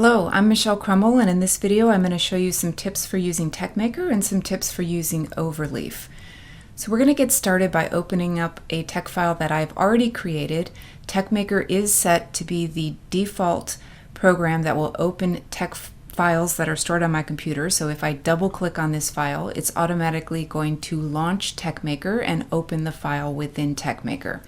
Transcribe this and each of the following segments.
Hello, I'm Michelle Crummell, and in this video I'm going to show you some tips for using TechMaker and some tips for using Overleaf. So we're going to get started by opening up a tech file that I've already created. TechMaker is set to be the default program that will open tech files that are stored on my computer. So if I double click on this file, it's automatically going to launch TechMaker and open the file within TechMaker.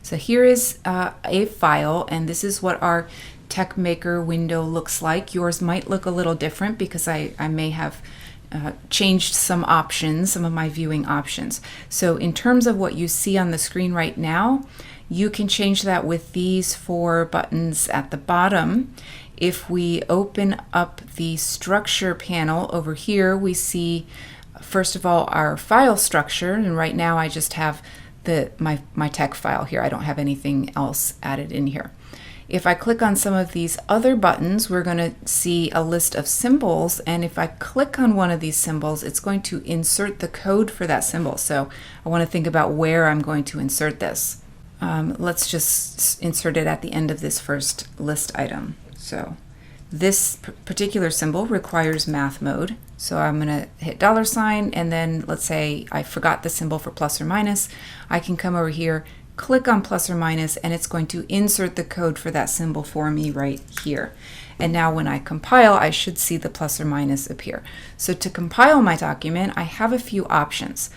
So here is a file, and this is what our TechMaker window looks like. Yours might look a little different because I may have changed some options, some of my viewing options. So in terms of what you see on the screen right now, you can change that with these four buttons at the bottom. If we open up the structure panel over here, we see first of all our file structure, and right now I just have my tech file here. I don't have anything else added in here. If I click on some of these other buttons, we're going to see a list of symbols, and if I click on one of these symbols, it's going to insert the code for that symbol. So I want to think about where I'm going to insert this. Let's just insert it at the end of this first list item. So this particular symbol requires math mode. So I'm going to hit $, and then let's say I forgot the symbol for plus or minus. I can come over here, click on plus or minus, and it's going to insert the code for that symbol for me right here. And now when I compile, I should see the plus or minus appear. So to compile my document, I have a few options.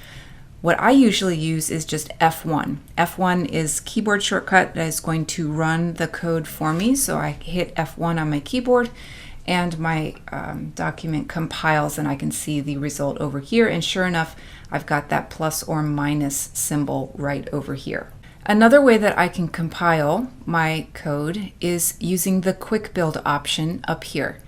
What I usually use is just F1. F1 is keyboard shortcut that is going to run the code for me. So I hit F1 on my keyboard, and my document compiles, and I can see the result over here. And sure enough, I've got that plus or minus symbol right over here. Another way that I can compile my code is using the quick build option up here.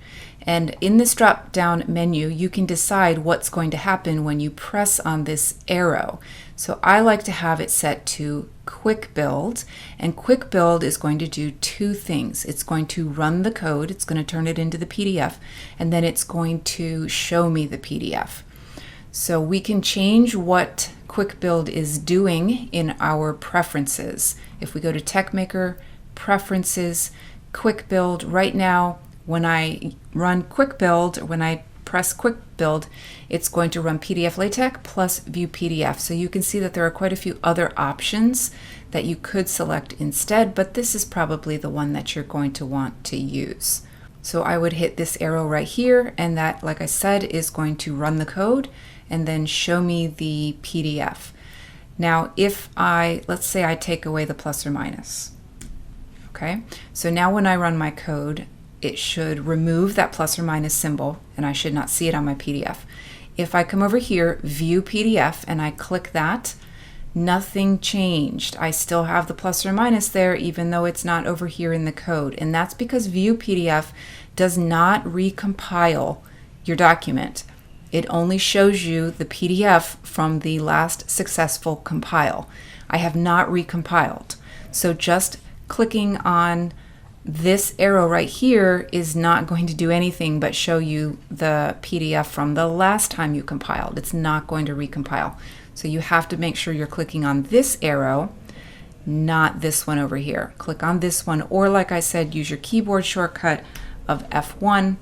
And in this drop down menu, you can decide what's going to happen when you press on this arrow. So I like to have it set to quick build, and quick build is going to do two things. It's going to run the code, it's going to turn it into the PDF, and then it's going to show me the PDF. So we can change what quick build is doing in our preferences. If we go to TechMaker, preferences, quick build, right now when I run quick build, or when I press quick build, it's going to run PDF LaTeX plus view PDF. So you can see that there are quite a few other options that you could select instead, but this is probably the one that you're going to want to use. So I would hit this arrow right here, and that, like I said, is going to run the code and then show me the PDF. Now if let's say I take away the plus or minus. Okay, so now when I run my code, it should remove that plus or minus symbol, and I should not see it on my PDF. If I come over here, view PDF, and I click that, nothing changed. I still have the plus or minus there, even though it's not over here in the code. And that's because view PDF does not recompile your document. It only shows you the PDF from the last successful compile. I have not recompiled. So just clicking on this arrow right here is not going to do anything but show you the PDF from the last time you compiled. It's not going to recompile. So you have to make sure you're clicking on this arrow, not this one over here. Click on this one, or like I said, use your keyboard shortcut of F1,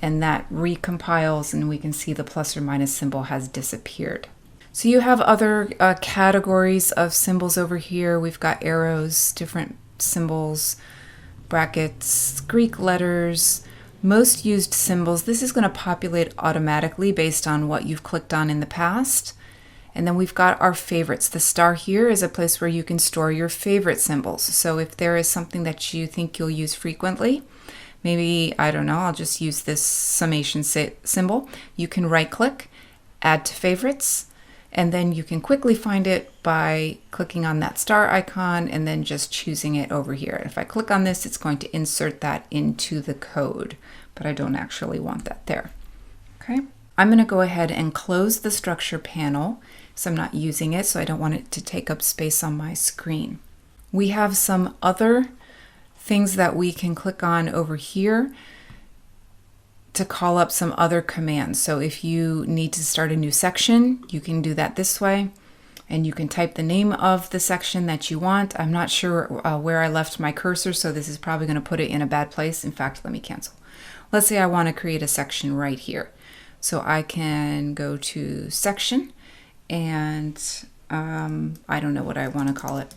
and that recompiles, and we can see the plus or minus symbol has disappeared. So you have other categories of symbols over here. We've got arrows, different symbols, brackets, Greek letters, most used symbols. This is going to populate automatically based on what you've clicked on in the past. And then we've got our favorites. The star here is a place where you can store your favorite symbols. So if there is something that you think you'll use frequently, maybe, I don't know, I'll just use this summation symbol. You can right click, add to favorites, and then you can quickly find it by clicking on that star icon and then just choosing it over here. If I click on this, it's going to insert that into the code, but I don't actually want that there. Okay, I'm going to go ahead and close the structure panel, so I'm not using it, so I don't want it to take up space on my screen. We have some other things that we can click on over here to call up some other commands. So if you need to start a new section, you can do that this way, and you can type the name of the section that you want. I'm not sure where I left my cursor, so this is probably going to put it in a bad place. In fact, let me cancel. Let's say I want to create a section right here. So I can go to section and I don't know what I want to call it,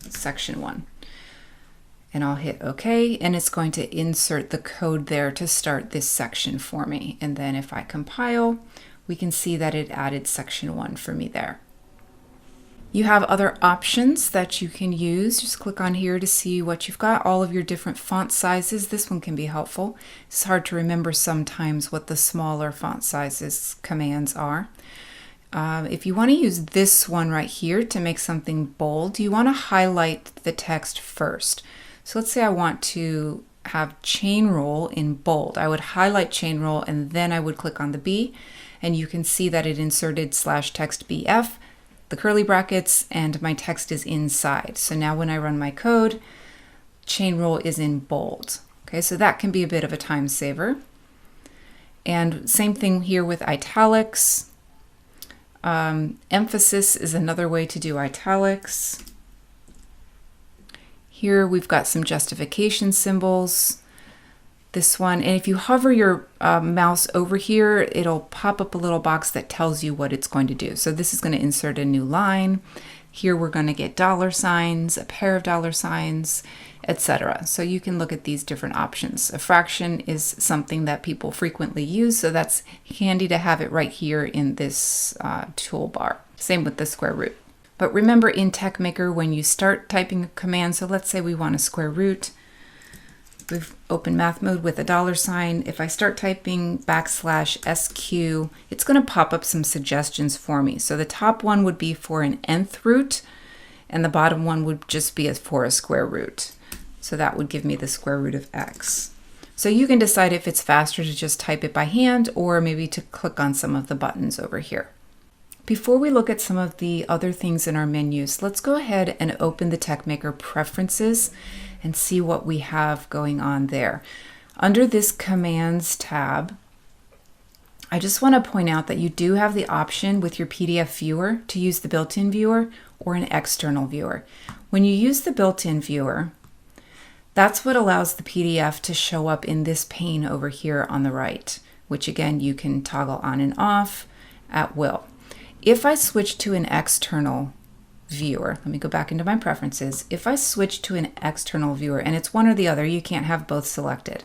section 1. And I'll hit OK, and it's going to insert the code there to start this section for me. And then if I compile, we can see that it added section 1 for me there. You have other options that you can use. Just click on here to see what you've got, all of your different font sizes. This one can be helpful. It's hard to remember sometimes what the smaller font sizes commands are. If you want to use this one right here to make something bold, you want to highlight the text first. So let's say I want to have chain roll in bold. I would highlight chain roll and then I would click on the B, and you can see that it inserted /text BF, the curly brackets, and my text is inside. So now when I run my code, chain roll is in bold. Okay, so that can be a bit of a time saver. And same thing here with italics. Emphasis is another way to do italics. Here we've got some justification symbols. This one, and if you hover your mouse over here, it'll pop up a little box that tells you what it's going to do. So this is going to insert a new line. Here we're going to get $signs, a pair of $signs, etc. So you can look at these different options. A fraction is something that people frequently use, so that's handy to have it right here in this toolbar. Same with the square root. But remember in TeXmaker, when you start typing a command, so let's say we want a square root, we've opened math mode with a $sign. If I start typing \SQ, it's going to pop up some suggestions for me. So the top one would be for an nth root, and the bottom one would just be for a square root. So that would give me the square root of x. So you can decide if it's faster to just type it by hand or maybe to click on some of the buttons over here. Before we look at some of the other things in our menus, let's go ahead and open the TeXmaker preferences and see what we have going on there. Under this Commands tab, I just want to point out that you do have the option with your PDF viewer to use the built-in viewer or an external viewer. When you use the built-in viewer, that's what allows the PDF to show up in this pane over here on the right, which again you can toggle on and off at will. If I switch to an external viewer, let me go back into my preferences. If I switch to an external viewer, and it's one or the other, you can't have both selected.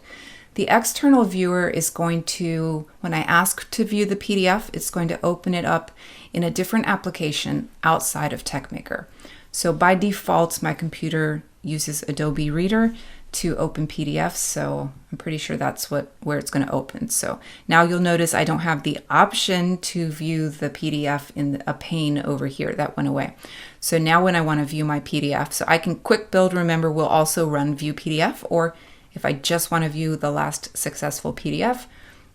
The external viewer is going to, when I ask to view the PDF, it's going to open it up in a different application outside of TeXmaker. So by default, my computer uses Adobe Reader to open PDFs, so I'm pretty sure that's where it's going to open. So now you'll notice I don't have the option to view the PDF in a pane over here. That went away. So now when I want to view my PDF, so I can quick build, remember, will also run view PDF, or if I just want to view the last successful PDF,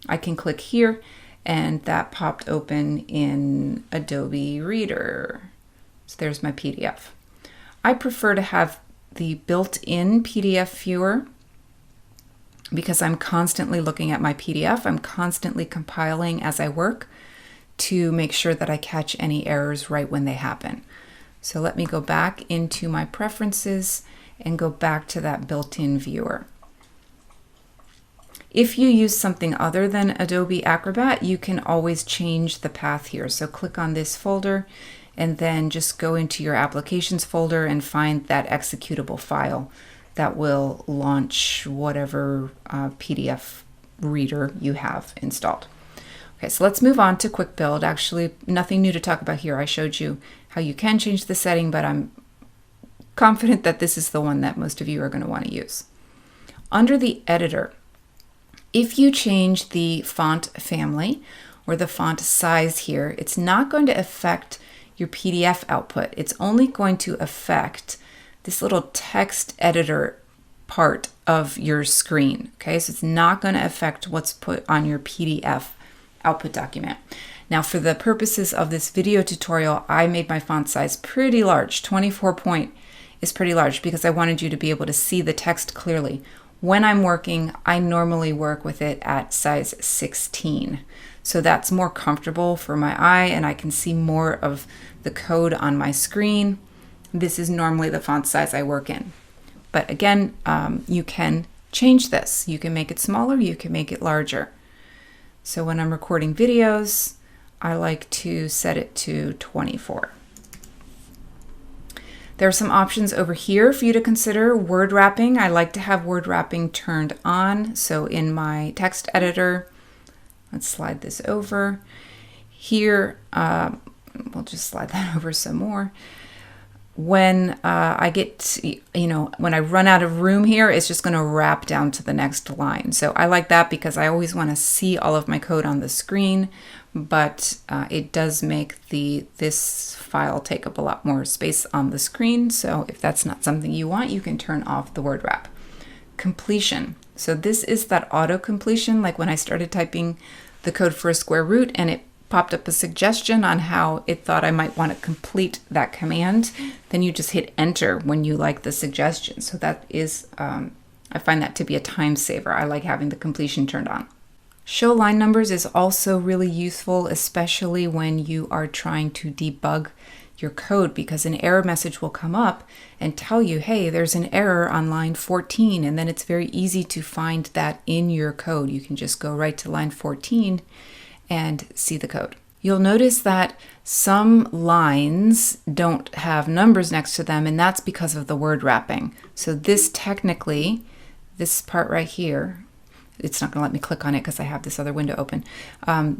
I can click here and that popped open in Adobe Reader. So there's my PDF. I prefer to have the built-in PDF viewer because I'm constantly looking at my PDF. I'm constantly compiling as I work to make sure that I catch any errors right when they happen. So let me go back into my preferences and go back to that built-in viewer. If you use something other than Adobe Acrobat, you can always change the path here. So click on this folder and then just go into your applications folder and find that executable file that will launch whatever PDF reader you have installed. Okay, so let's move on to Quick Build. Actually, nothing new to talk about here. I showed you how you can change the setting, but I'm confident that this is the one that most of you are going to want to use. Under the editor, if you change the font family or the font size here, it's not going to affect your PDF output. It's only going to affect this little text editor part of your screen. Okay, so it's not going to affect what's put on your PDF output document. Now, for the purposes of this video tutorial, I made my font size pretty large. 24 point is pretty large because I wanted you to be able to see the text clearly. When I'm working, I normally work with it at size 16. So that's more comfortable for my eye and I can see more of the code on my screen. This is normally the font size I work in. But again, you can change this. You can make it smaller, you can make it larger. So when I'm recording videos, I like to set it to 24. There are some options over here for you to consider. Word wrapping, I like to have word wrapping turned on. So in my text editor, let's slide this over. Here, we'll just slide that over some more. When I get, when I run out of room here, it's just going to wrap down to the next line. So I like that because I always want to see all of my code on the screen, but it does make this file take up a lot more space on the screen. So if that's not something you want, you can turn off the word wrap. Completion. So this is that auto completion, like when I started typing the code for a square root and it popped up a suggestion on how it thought I might want to complete that command, then you just hit enter when you like the suggestion. So that is, I find that to be a time saver. I like having the completion turned on. Show line numbers is also really useful, especially when you are trying to debug your code, because an error message will come up and tell you, hey, there's an error on line 14, and then it's very easy to find that in your code. You can just go right to line 14 and see the code. You'll notice that some lines don't have numbers next to them, and that's because of the word wrapping. So this technically, this part right here, it's not going to let me click on it because I have this other window open.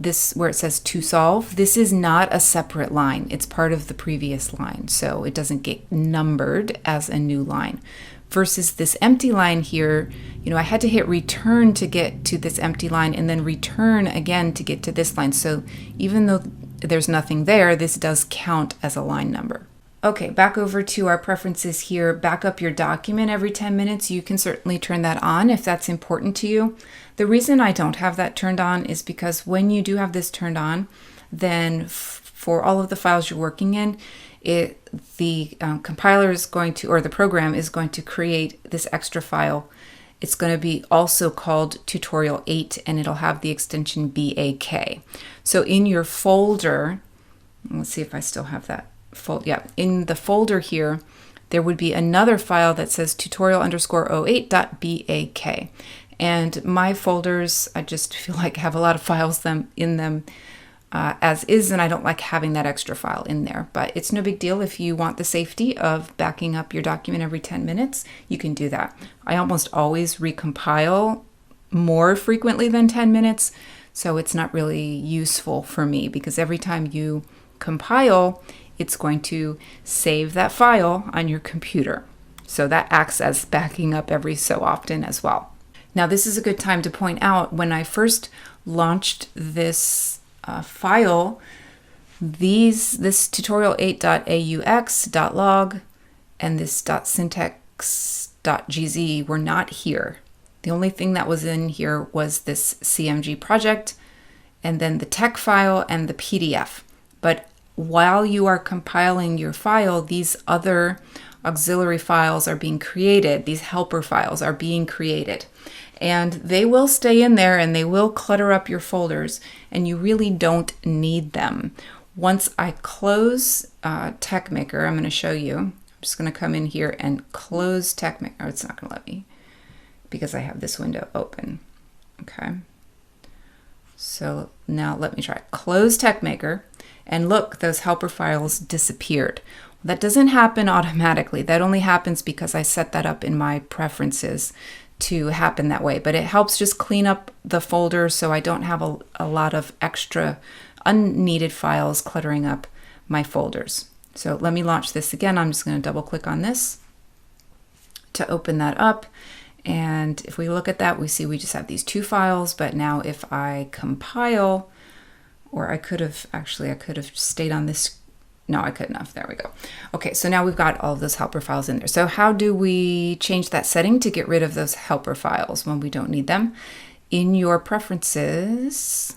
This where it says to solve, this is not a separate line. It's part of the previous line, so it doesn't get numbered as a new line. Versus this empty line here, I had to hit return to get to this empty line and then return again to get to this line. So even though there's nothing there, this does count as a line number. Okay, back over to our preferences here. Back up your document every 10 minutes. You can certainly turn that on if that's important to you. The reason I don't have that turned on is because when you do have this turned on, then for all of the files you're working in, the compiler is going to, or the program is going to create this extra file. It's going to be also called tutorial 8, and it'll have the extension BAK. So in your folder, let's see if I still have that in the folder here, there would be another file that says tutorial_08.bak. And my folders, I just feel like have a lot of files in them as is, and I don't like having that extra file in there. But it's no big deal. If you want the safety of backing up your document every 10 minutes, you can do that. I almost always recompile more frequently than 10 minutes, so it's not really useful for me because every time you compile, it's going to save that file on your computer. So that acts as backing up every so often as well. Now this is a good time to point out, when I first launched this file, this tutorial8.aux.log and this .syntax.gz were not here. The only thing that was in here was this CMG project and then the tex file and the PDF. But while you are compiling your file, these other auxiliary files are being created. These helper files are being created. And they will stay in there and they will clutter up your folders, and you really don't need them. Once I close TeXmaker, I'm going to show you. I'm just going to come in here and close TeXmaker. Oh, it's not going to let me because I have this window open. Okay. So now let me try. Close TeXmaker. And look, those helper files disappeared. That doesn't happen automatically. That only happens because I set that up in my preferences to happen that way. But it helps just clean up the folder so I don't have a lot of extra unneeded files cluttering up my folders. So let me launch this again. I'm just going to double click on this to open that up. And if we look at that, we see we just have these two files. But now if I compile, or I could have stayed on this. No, I couldn't have. There we go. Okay, so now we've got all of those helper files in there. So how do we change that setting to get rid of those helper files when we don't need them? In your preferences,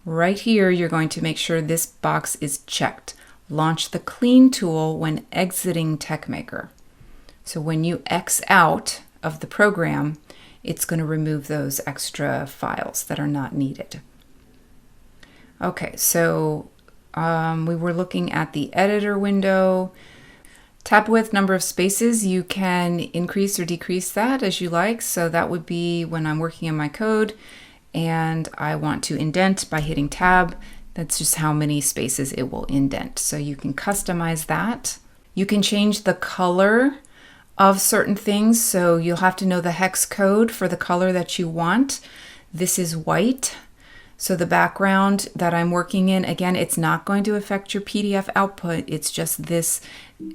right here, you're going to make sure this box is checked. Launch the clean tool when exiting TeXmaker. So when you X out of the program, it's going to remove those extra files that are not needed. Okay, so we were looking at the editor window. Tab width, number of spaces, you can increase or decrease that as you like. So that would be when I'm working in my code and I want to indent by hitting tab. That's just how many spaces it will indent. So you can customize that. You can change the color of certain things. So you'll have to know the hex code for the color that you want. This is white. So the background that I'm working in, again, it's not going to affect your PDF output. It's just this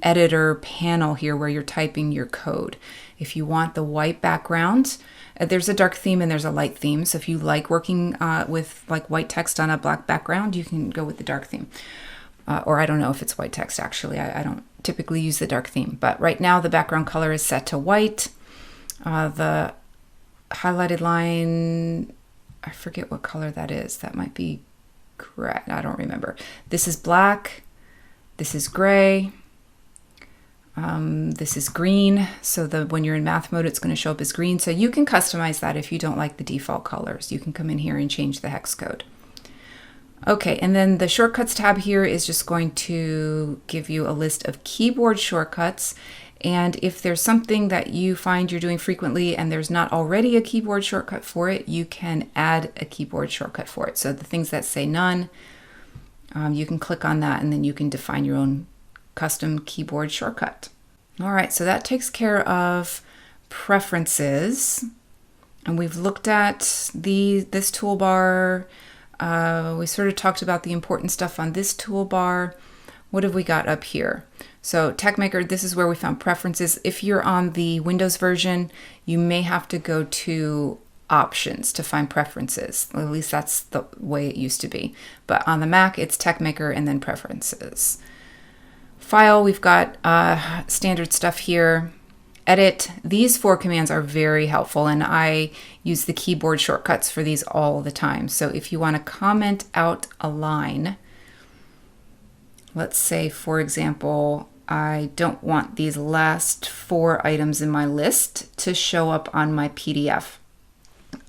editor panel here where you're typing your code. If you want the white background, there's a dark theme and there's a light theme. So if you like working with like white text on a black background, you can go with the dark theme. Or I don't know if it's white text actually. I don't typically use the dark theme. But right now the background color is set to white. The highlighted line, I forget what color that is. That might be correct. I don't remember. This is black. This is gray. This is green. So when you're in math mode, it's going to show up as green. So you can customize that if you don't like the default colors. You can come in here and change the hex code. Okay, and then the shortcuts tab here is just going to give you a list of keyboard shortcuts. And if there's something that you find you're doing frequently and there's not already a keyboard shortcut for it, you can add a keyboard shortcut for it. So the things that say none, you can click on that and then you can define your own custom keyboard shortcut. All right, so that takes care of preferences. And we've looked at this toolbar. We sort of talked about the important stuff on this toolbar. What have we got up here? So TechMaker, this is where we found preferences. If you're on the Windows version, you may have to go to options to find preferences. At least that's the way it used to be. But on the Mac, it's TechMaker and then preferences. File, we've got standard stuff here. Edit, these 4 commands are very helpful and I use the keyboard shortcuts for these all the time. So if you want to comment out a line, let's say, for example, I don't want these last 4 items in my list to show up on my PDF.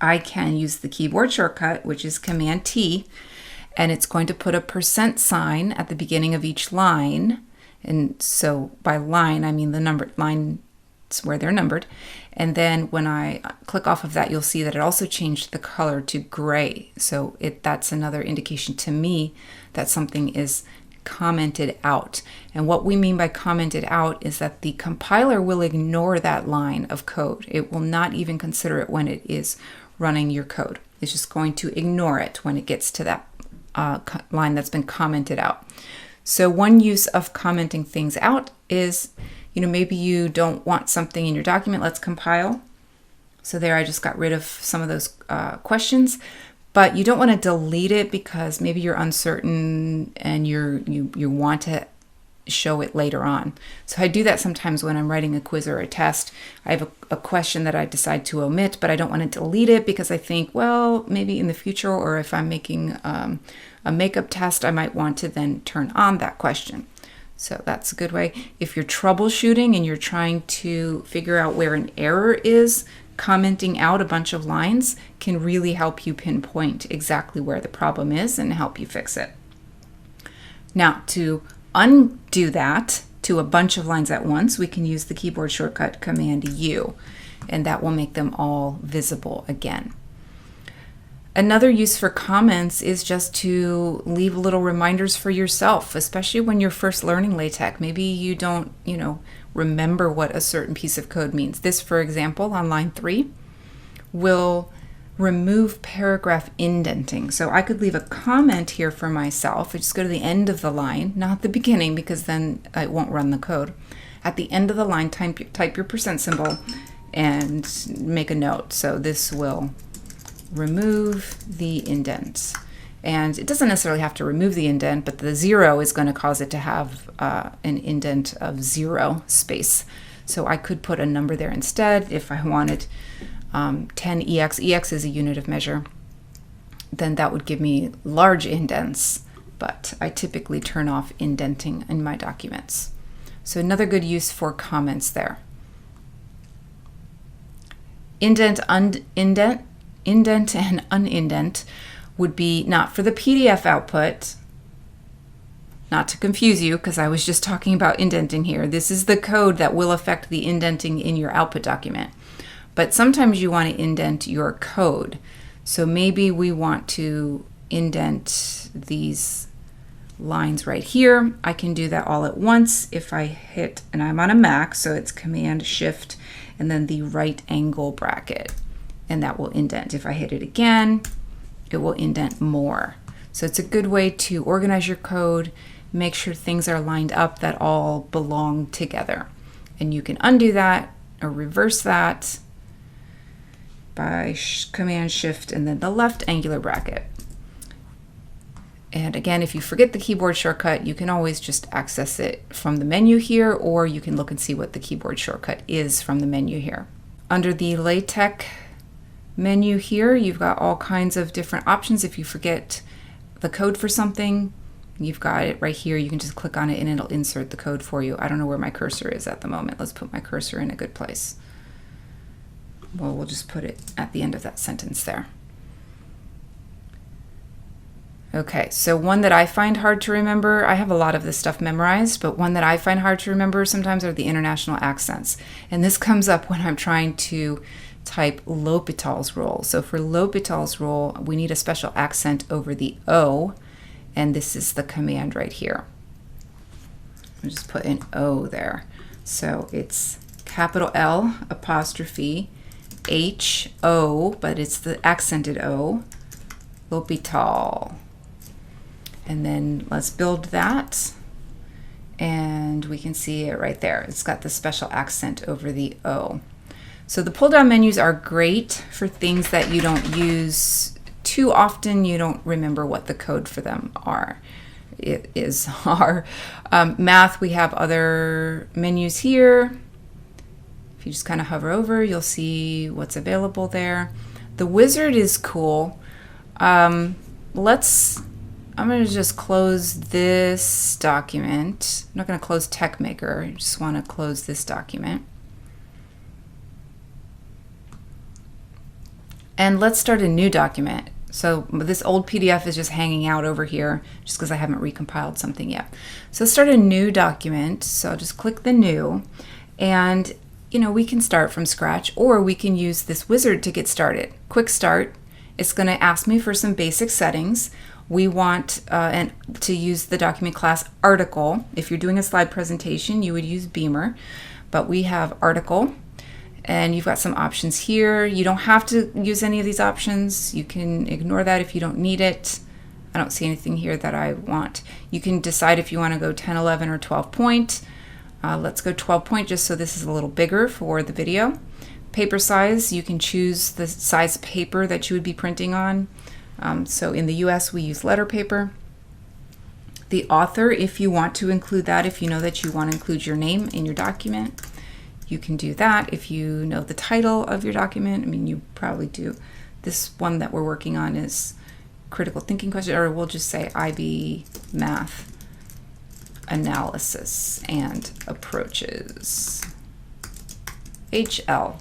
I can use the keyboard shortcut, which is Command T, and it's going to put a % at the beginning of each line. And so by line, I mean the numbered lines where they're numbered. And then when I click off of that, you'll see that it also changed the color to gray. So that's another indication to me that something is commented out. And what we mean by commented out is that the compiler will ignore that line of code. It will not even consider it when it is running your code. It's just going to ignore it when it gets to that line that's been commented out. So one use of commenting things out is, maybe you don't want something in your document. Let's compile. So there I just got rid of some of those questions. But you don't want to delete it because maybe you're uncertain and you want to show it later on. So I do that sometimes when I'm writing a quiz or a test. I have a question that I decide to omit, but I don't want to delete it because I think, well, maybe in the future, or if I'm making a makeup test, I might want to then turn on that question. So that's a good way. If you're troubleshooting and you're trying to figure out where an error is, commenting out a bunch of lines can really help you pinpoint exactly where the problem is and help you fix it. Now, to undo that to a bunch of lines at once, we can use the keyboard shortcut Command U, and that will make them all visible again. Another use for comments is just to leave little reminders for yourself, especially when you're first learning LaTeX. Maybe you don't, remember what a certain piece of code means. This, for example, on line 3, will remove paragraph indenting. So I could leave a comment here for myself. I just go to the end of the line, not the beginning, because then it won't run the code. At the end of the line, type your % symbol and make a note. So this will remove the indent. And it doesn't necessarily have to remove the indent, but the 0 is going to cause it to have an indent of 0 space. So I could put a number there instead if I wanted 10 EX. EX is a unit of measure. Then that would give me large indents, but I typically turn off indenting in my documents. So another good use for comments there. Indent and unindent would be not for the PDF output, not to confuse you because I was just talking about indenting here. This is the code that will affect the indenting in your output document. But sometimes you want to indent your code. So maybe we want to indent these lines right here. I can do that all at once if I hit, and I'm on a Mac, so it's Command Shift and then the right angle bracket, and that will indent. If I hit it again, it will indent more. So it's a good way to organize your code, make sure things are lined up that all belong together. And you can undo that or reverse that by Command Shift and then the left angular bracket. And again, if you forget the keyboard shortcut, you can always just access it from the menu here, or you can look and see what the keyboard shortcut is from the menu here. Under the LaTeX menu here, you've got all kinds of different options. If you forget the code for something, you've got it right here. You can just click on it and it'll insert the code for you. I don't know where my cursor is at the moment. Let's put my cursor in a good place. Well, we'll just put it at the end of that sentence there. Okay, so one that I find hard to remember, I have a lot of this stuff memorized, but one that I find hard to remember sometimes are the international accents. And this comes up when I'm trying to type L'Hôpital's rule. So for L'Hôpital's rule, we need a special accent over the O, and this is the command right here. I'll just put an O there. So it's capital L apostrophe H-O, but it's the accented O, L'Hôpital. And then let's build that, and we can see it right there. It's got the special accent over the O. So the pull-down menus are great for things that you don't use too often. You don't remember what the code for them are. It is our math. We have other menus here. If you just kind of hover over, you'll see what's available there. The wizard is cool. I'm going to just close this document. I'm not going to close TeXmaker. I just want to close this document. And let's start a new document. So this old PDF is just hanging out over here just because I haven't recompiled something yet. So let's start a new document. So I'll just click the new, and we can start from scratch, or we can use this wizard to get started. Quick start. It's going to ask me for some basic settings. We want to use the document class article. If you're doing a slide presentation, you would use Beamer, but we have article, and you've got some options here. You don't have to use any of these options. You can ignore that if you don't need it. I don't see anything here that I want. You can decide if you want to go 10, 11, or 12 point. Let's go 12 point just so this is a little bigger for the video. Paper size, you can choose the size of paper that you would be printing on. So in the US, we use letter paper. The author, if you want to include that, if you know that you want to include your name in your document, you can do that. If you know the title of your document, I mean, you probably do. This one that we're working on is critical thinking question, or we'll just say IB Math Analysis and Approaches. HL.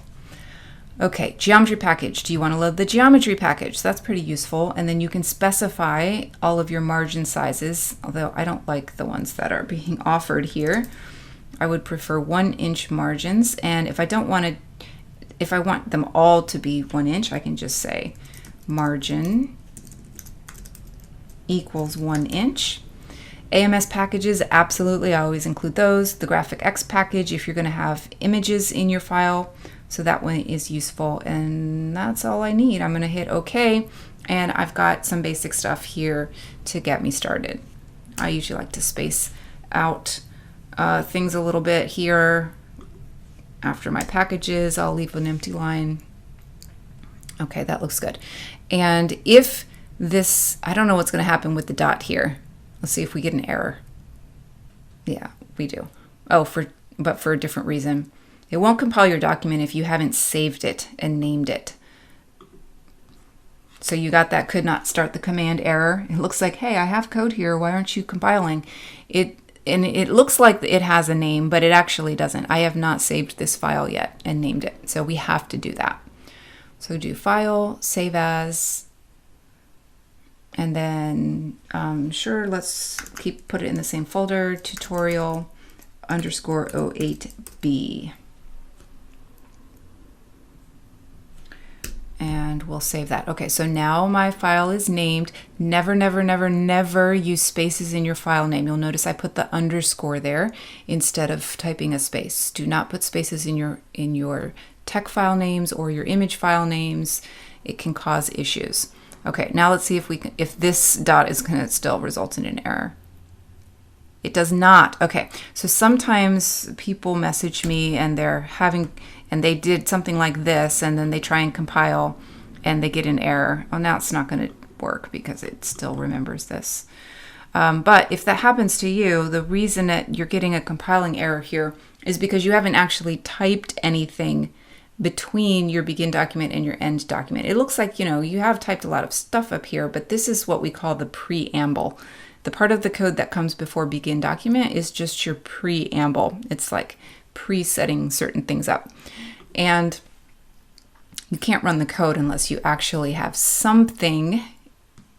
Okay, geometry package. Do you want to load the geometry package? That's pretty useful. And then you can specify all of your margin sizes, although I don't like the ones that are being offered here. I would prefer 1-inch margins. And if I want them all to be 1 inch, I can just say margin equals 1 inch. AMS packages, absolutely, I always include those. The GraphicX package, if you're going to have images in your file, so that one is useful, and that's all I need. I'm going to hit OK, and I've got some basic stuff here to get me started. I usually like to space out things a little bit here. After my packages, I'll leave an empty line. Okay, that looks good. And if this, I don't know what's going to happen with the dot here. Let's see if we get an error. Yeah, we do. Oh, but for a different reason. It won't compile your document if you haven't saved it and named it. So you got that could not start the command error. It looks like, hey, I have code here. Why aren't you compiling? And it looks like it has a name, but it actually doesn't. I have not saved this file yet and named it. So we have to do that. So do File, Save As, And then, sure, let's put it in the same folder, tutorial _ 08B. And we'll save that. Okay, so now my file is named. Never, never, never, never use spaces in your file name. You'll notice I put the underscore there instead of typing a space. Do not put spaces in your tech file names or your image file names. It can cause issues. Okay, now let's see if this dot is going to still result in an error. It does not. Okay, so sometimes people message me and they did something like this, and then they try and compile and they get an error. Oh, now it's not going to work because it still remembers this. But if that happens to you, the reason that you're getting a compiling error here is because you haven't actually typed anything between your begin document and your end document. It looks like, you have typed a lot of stuff up here, but this is what we call the preamble. The part of the code that comes before begin document is just your preamble. It's like presetting certain things up. And you can't run the code unless you actually have something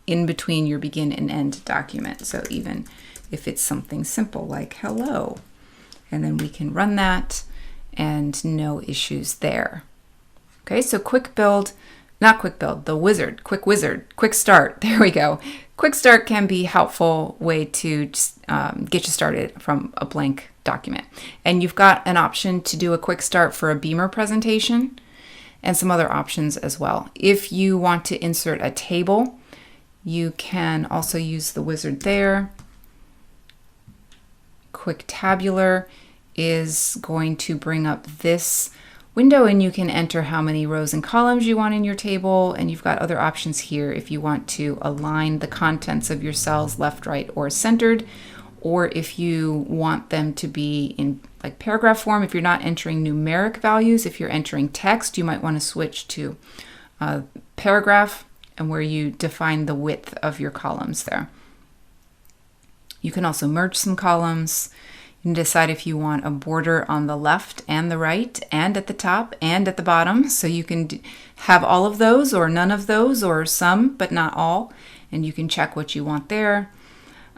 in between your begin and end document. So even if it's something simple like hello, and then we can run that and no issues there. Okay, so quick start. There we go. Quick start can be a helpful way to get you started from a blank document. And you've got an option to do a quick start for a Beamer presentation and some other options as well. If you want to insert a table, you can also use the wizard there. Quick tabular is going to bring up this window, and you can enter how many rows and columns you want in your table, and you've got other options here if you want to align the contents of your cells left, right, or centered, or if you want them to be in like paragraph form. If you're not entering numeric values, if you're entering text, you might want to switch to paragraph, and where you define the width of your columns there. You can also merge some columns. You can decide if you want a border on the left and the right and at the top and at the bottom. So you can have all of those or none of those or some, but not all. And you can check what you want there.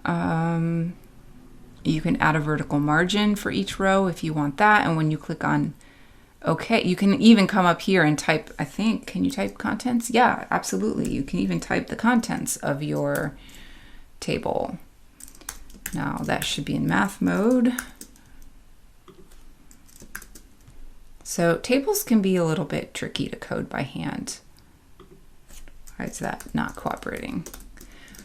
You can add a vertical margin for each row if you want that. And when you click on OK, you can even come up here and type, I think, can you type contents? Yeah, absolutely. You can even type the contents of your table. Now that should be in math mode. So tables can be a little bit tricky to code by hand. Why is that not cooperating?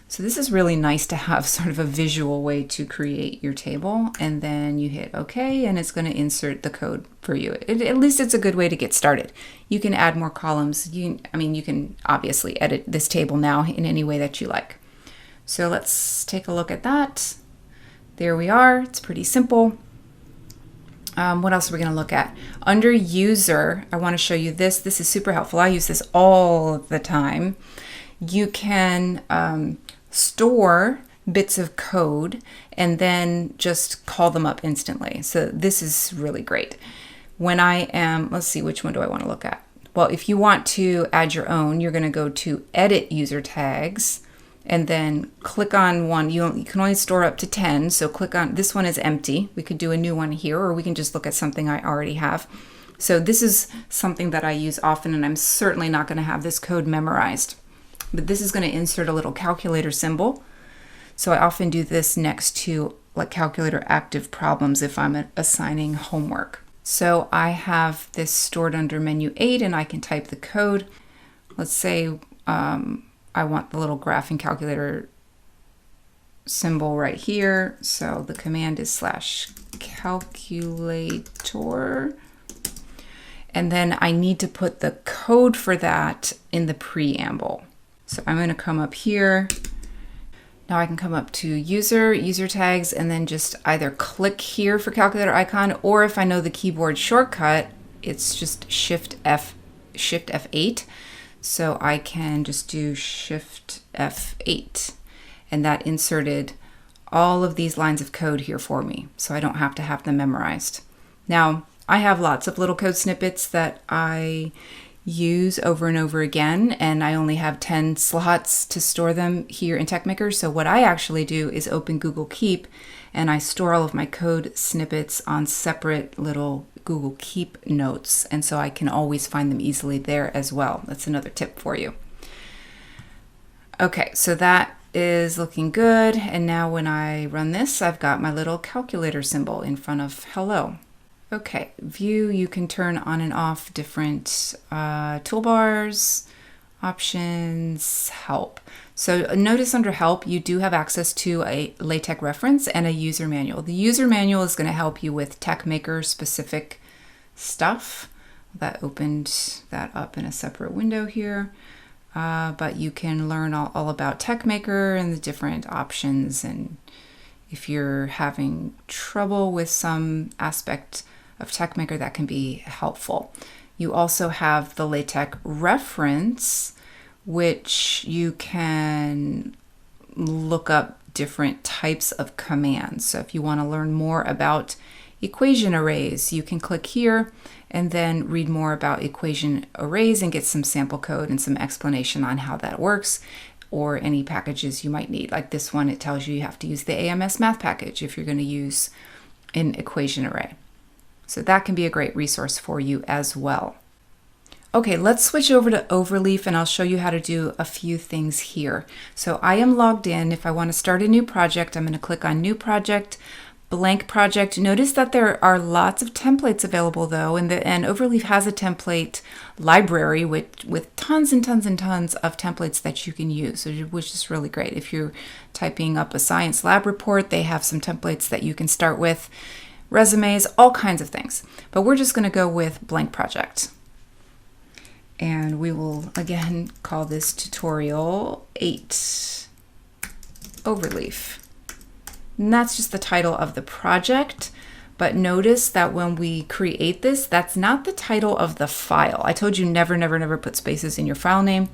So this is really nice to have sort of a visual way to create your table, and then you hit OK and it's going to insert the code for you. At least it's a good way to get started. You can add more columns. You can obviously edit this table now in any way that you like. So let's take a look at that. There we are. It's pretty simple. What else are we going to look at? Under user, I want to show you this. This is super helpful. I use this all the time. You can store bits of code and then just call them up instantly. So this is really great. When I am, let's see, which one do I want to look at? Well, if you want to add your own, you're going to go to Edit User Tags, and then click on one. You can only store up to 10, so click on, this one is empty. We could do a new one here, or we can just look at something I already have. So this is something that I use often, and I'm certainly not going to have this code memorized. But this is going to insert a little calculator symbol. So I often do this next to like calculator active problems if I'm assigning homework. So I have this stored under menu 8, and I can type the code. Let's say I want the little graphing calculator symbol right here. So the command is /calculator. And then I need to put the code for that in the preamble. So I'm going to come up here. Now I can come up to user tags, and then just either click here for calculator icon, or if I know the keyboard shortcut, it's just Shift F8. So I can just do Shift F8, and that inserted all of these lines of code here for me, so I don't have to have them memorized. Now, I have lots of little code snippets that I use over and over again, and I only have 10 slots to store them here in TeXmaker. So what I actually do is open Google Keep, and I store all of my code snippets on separate little Google Keep notes, and so I can always find them easily there as well. That's another tip for you. Okay, so that is looking good, and now when I run this, I've got my little calculator symbol in front of hello. Okay, view, you can turn on and off different toolbars, options, help. So notice under help, you do have access to a LaTeX reference and a user manual. The user manual is going to help you with TeXmaker specific stuff. That opened that up in a separate window here. But you can learn all about TeXmaker and the different options. And if you're having trouble with some aspect of TeXmaker, that can be helpful. You also have the LaTeX reference, which you can look up different types of commands. So if you want to learn more about equation arrays, you can click here and then read more about equation arrays and get some sample code and some explanation on how that works, or any packages you might need. Like this one, it tells you have to use the AMS math package if you're going to use an equation array. So that can be a great resource for you as well. Okay, let's switch over to Overleaf, and I'll show you how to do a few things here. So I am logged in. If I want to start a new project, I'm going to click on New Project, Blank Project. Notice that there are lots of templates available though, and Overleaf has a template library with tons and tons and tons of templates that you can use, which is really great. If you're typing up a science lab report, they have some templates that you can start with, resumes, all kinds of things. But we're just going to go with Blank Project. And we will again call this tutorial 8 Overleaf. And that's just the title of the project. But notice that when we create this, that's not the title of the file. I told you never put spaces in your file name.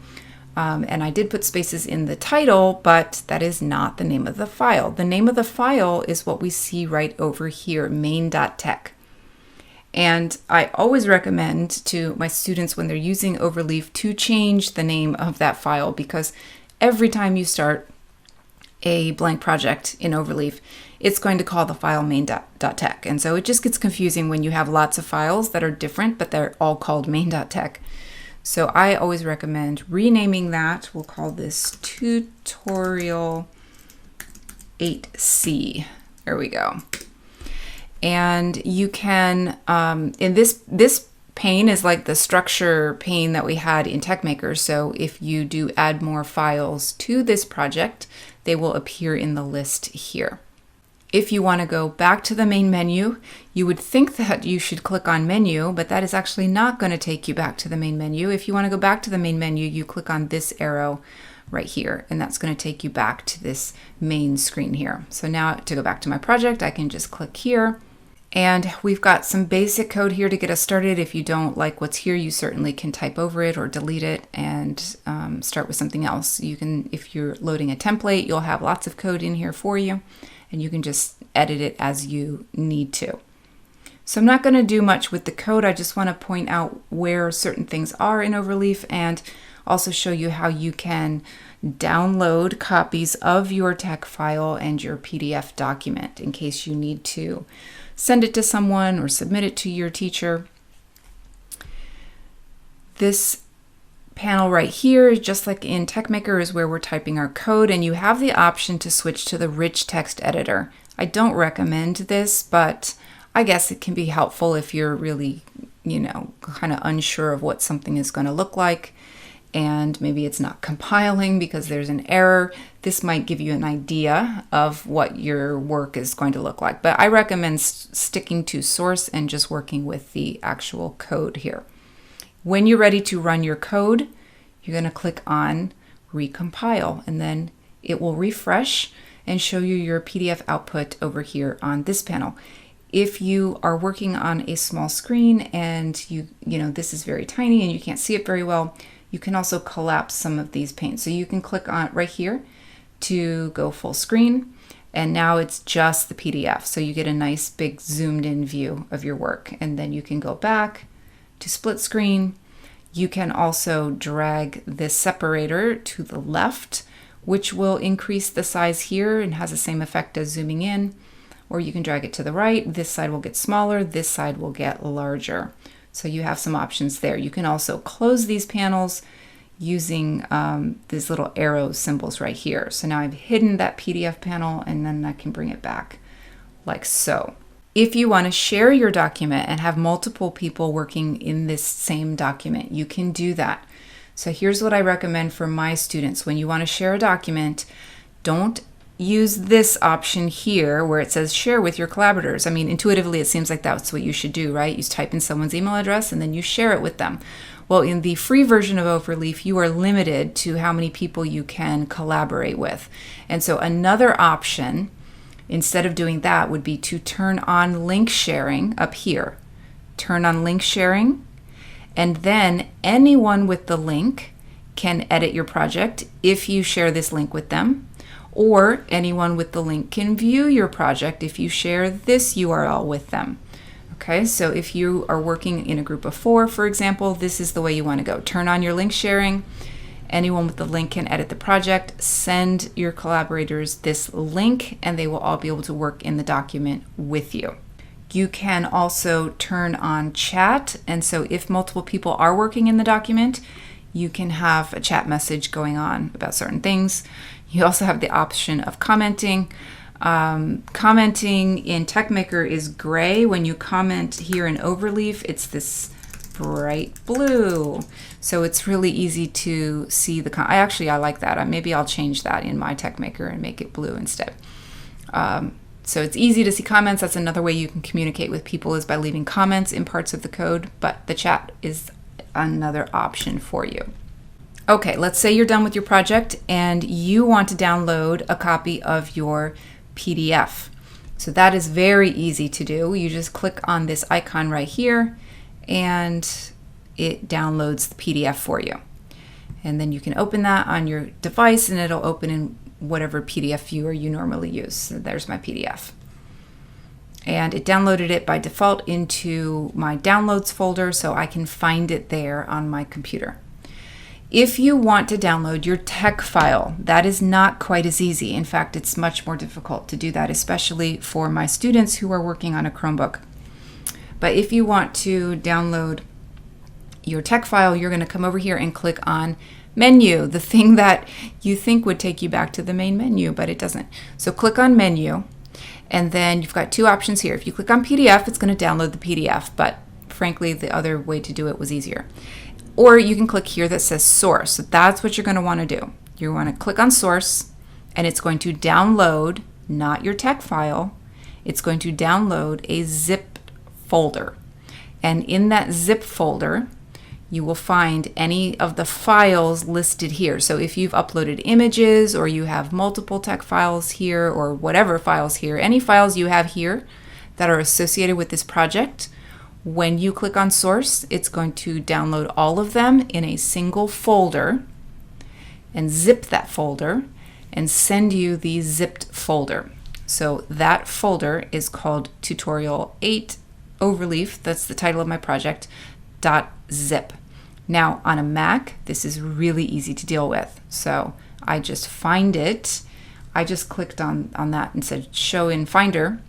And I did put spaces in the title, but that is not the name of the file. The name of the file is what we see right over here, main.tech. And I always recommend to my students when they're using Overleaf to change the name of that file, because every time you start a blank project in Overleaf, it's going to call the file main.tech. And so it just gets confusing when you have lots of files that are different, but they're all called main.tech. So I always recommend renaming that. We'll call this tutorial 8C. There we go. And you can, in this pane is like the structure pane that we had in TeXmaker. So if you do add more files to this project, they will appear in the list here. If you want to go back to the main menu, you would think that you should click on menu, but that is actually not going to take you back to the main menu. If you want to go back to the main menu, you click on this arrow right here, and that's going to take you back to this main screen here. So now to go back to my project, I can just click here. And we've got some basic code here to get us started. If you don't like what's here, you certainly can type over it or delete it and start with something else. You can, if you're loading a template, you'll have lots of code in here for you, and you can just edit it as you need to. So I'm not going to do much with the code. I just want to point out where certain things are in Overleaf and also show you how you can download copies of your TeX file and your PDF document in case you need to send it to someone or submit it to your teacher. This panel right here, just like in TeXmaker, is where we're typing our code, and you have the option to switch to the rich text editor. I don't recommend this, but I guess it can be helpful if you're really, kind of unsure of what something is going to look like, and maybe it's not compiling because there's an error. This might give you an idea of what your work is going to look like, but I recommend sticking to source and just working with the actual code here. When you're ready to run your code, you're going to click on Recompile, and then it will refresh and show you your PDF output over here on this panel. If you are working on a small screen and this is very tiny and you can't see it very well, you can also collapse some of these panes. So you can click on right here to go full screen, and now it's just the PDF. So you get a nice big zoomed in view of your work, and then you can go back to split screen. You can also drag this separator to the left, which will increase the size here and has the same effect as zooming in. Or you can drag it to the right. This side will get smaller, this side will get larger. So you have some options there. You can also close these panels using these little arrow symbols right here. So now I've hidden that PDF panel and then I can bring it back like so. If you want to share your document and have multiple people working in this same document, you can do that. So here's what I recommend for my students. When you want to share a document, don't use this option here where it says share with your collaborators. I mean, intuitively, it seems like that's what you should do, right? You type in someone's email address and then you share it with them. Well, in the free version of Overleaf, you are limited to how many people you can collaborate with. And so another option, instead of doing that, would be to turn on link sharing up here. Turn on link sharing, and then anyone with the link can edit your project if you share this link with them. Or anyone with the link can view your project if you share this URL with them. Okay, so if you are working in a group of 4, for example, this is the way you want to go. Turn on your link sharing. Anyone with the link can edit the project. Send your collaborators this link and they will all be able to work in the document with you. You can also turn on chat. And so if multiple people are working in the document, you can have a chat message going on about certain things. You also have the option of commenting. Commenting in TeXmaker is gray. When you comment here in Overleaf, it's this bright blue. So it's really easy to see the I like that. Maybe I'll change that in my TeXmaker and make it blue instead. So it's easy to see comments. That's another way you can communicate with people, is by leaving comments in parts of the code, but the chat is another option for you. Okay, let's say you're done with your project and you want to download a copy of your PDF. So that is very easy to do. You just click on this icon right here and it downloads the PDF for you. And then you can open that on your device and it'll open in whatever PDF viewer you normally use. So there's my PDF. And it downloaded it by default into my downloads folder, so I can find it there on my computer. If you want to download your TeX file, that is not quite as easy. In fact, it's much more difficult to do that, especially for my students who are working on a Chromebook. But if you want to download your TeX file, you're going to come over here and click on Menu, the thing that you think would take you back to the main menu, but it doesn't. So click on Menu, and then you've got 2 options here. If you click on PDF, it's going to download the PDF, but frankly, the other way to do it was easier. Or you can click here that says Source. So that's what you're going to want to do. You want to click on Source, and it's going to download, not your TeX file, it's going to download a zip folder. And in that zip folder, you will find any of the files listed here. So if you've uploaded images or you have multiple TeX files here or whatever files here, any files you have here that are associated with this project, when you click on Source, it's going to download all of them in a single folder and zip that folder and send you the zipped folder. So that folder is called Tutorial 8 Overleaf, that's the title of my project, .zip. Now on a Mac, this is really easy to deal with. So I just find it. I just clicked on that and said show in Finder,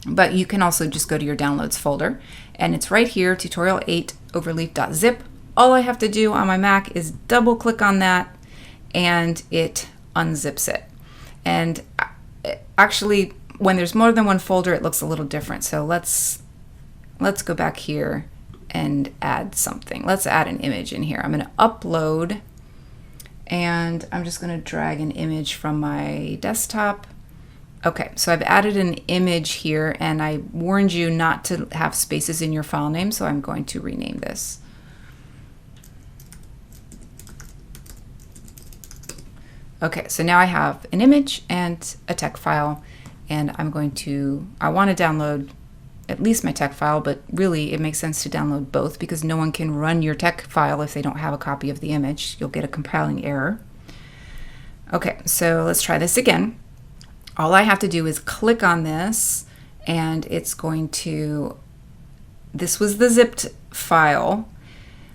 but you can also just go to your downloads folder and it's right here, Tutorial 8 Overleaf.zip. All I have to do on my Mac is double click on that and it unzips it. And actually, when there's more than one folder, it looks a little different. So let's go back here and add something. Let's add an image in here. I'm going to upload, and I'm just going to drag an image from my desktop. Okay, so I've added an image here, and I warned you not to have spaces in your file name, so I'm going to rename this. Okay, so now I have an image and a TeX file, and I want to download at least my TeX file, but really it makes sense to download both because no one can run your TeX file if they don't have a copy of the image. You'll get a compiling error. Okay, so let's try this again. All I have to do is click on this and it's going to, this was the zipped file.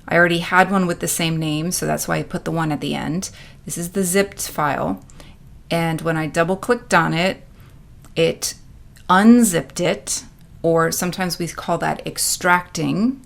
I already had one with the same name, so that's why I put the one at the end. This is the zipped file. And when I double clicked on it, it unzipped it, or sometimes we call that extracting.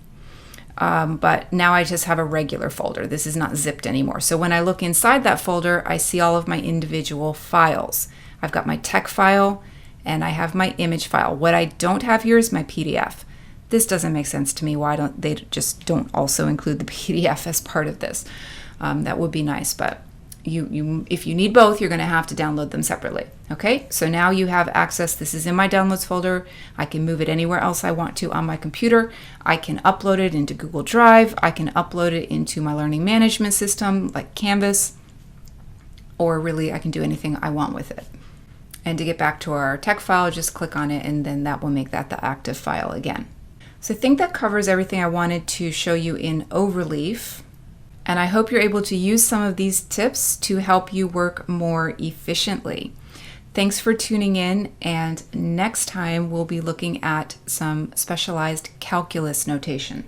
But now I just have a regular folder. This is not zipped anymore. So when I look inside that folder, I see all of my individual files. I've got my text file and I have my image file. What I don't have here is my PDF. This doesn't make sense to me. Why don't they just don't also include the PDF as part of this? That would be nice, but if you need both, you're going to have to download them separately. Okay, so now you have access. This is in my downloads folder. I can move it anywhere else I want to on my computer. I can upload it into Google Drive. I can upload it into my learning management system like Canvas, or really I can do anything I want with it. And to get back to our text file, just click on it and then that will make that the active file again. So I think that covers everything I wanted to show you in Overleaf. And I hope you're able to use some of these tips to help you work more efficiently. Thanks for tuning in, and next time we'll be looking at some specialized calculus notation.